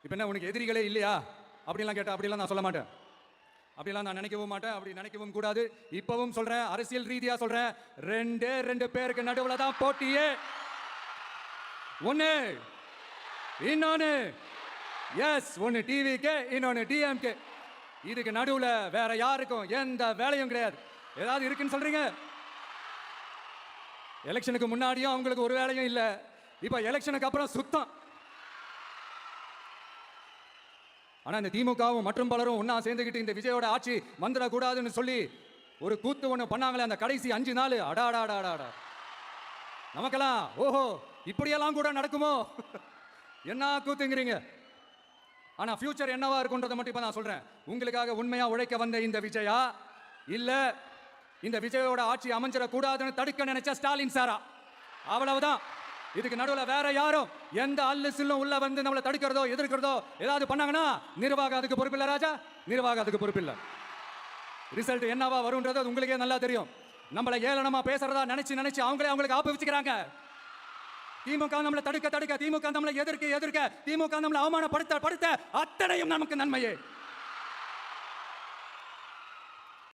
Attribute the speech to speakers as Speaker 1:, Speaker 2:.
Speaker 1: இப்போ என்ன உனக்கு எதிரிகளே இல்லையா அப்படிலாம் கேட்டா அப்படிலாம் நான் சொல்ல மாட்டேன். அப்படிலாம் நான் நினைக்கவும் மாட்டேன். அப்படி நினைக்கவும் கூடாது. இப்பவும் சொல்றேன், அரசியல் ரீதியா சொல்றேன், ரெண்டு பேருக்கு நடுவுல தான் போட்டியே. ஒன்னு இன்னொன்னு எஸ், ஒன்னு டிவிக்கு, இன்னொன்னு டிஎம்கே. இதுக்கு நடுவுல வேற யாருக்கும் எந்த வேலையும் கிடையாது. ஏதாவது இருக்குன்னு சொல்றீங்க? எலெக்ஷனுக்கு முன்னாடியும் அவங்களுக்கு ஒரு வேலையும் இல்ல. இப்ப எலெக்ஷனுக்கு அப்புறம் சுத்தம். ஆனா இந்த திமுகவும் மற்றும் பலரும் ஒன்னா சேர்ந்துக்கிட்டு இந்த விஜயோட ஆட்சி வந்துடக்கூடாதுன்னு சொல்லி ஒரு கூத்து ஒண்ணு பண்ணாங்களே அந்த கடைசி 5 நாள், அடாடாடாடா, நமக்கெல்லாம் ஓஹோ இப்படியெல்லாம் கூட நடக்குமோ என்ன கூத்துங்கிறீங்க. ஆனா ஃபியூச்சர் என்னவா இருக்குன்றதை மட்டும் இப்ப நான் சொல்றேன். உங்களுக்காக உண்மையா உழைக்க வந்த இந்த விஜயா, இல்ல இந்த விஜயோட ஆட்சி அமைஞ்சிடக்கூடாதுன்னு தடுக்க நினைச்ச ஸ்டாலின் சாரா, அவ்வளவுதான். இதுக்கு நடுவில் வேற யாரும் எந்த அல்லு சில்லும் உள்ள வந்து நம்மளை தடுக்கிறதோ எதிர்க்கிறதோ ஏதாவது பண்ணாங்கன்னா நிர்வாகம் அதுக்கு பொறுப்பில்லை ராஜா, நிர்வாகம் அதுக்கு பொறுப்பில்லை. ரிசல்ட் என்னவா வரும்ன்றது அது உங்களுக்கே நல்லா தெரியும். நம்மளை ஏளனமா பேசுறதா நினைச்சு அவங்களுக்கு ஆப்பு வச்சுக்கிறாங்க. திமுக நம்மளை தடுக்க திமுக நம்மளை எதிர்க்க திமுக நம்மளை அவமானப்படுத்த அத்தனையும் நமக்கு நன்மையே.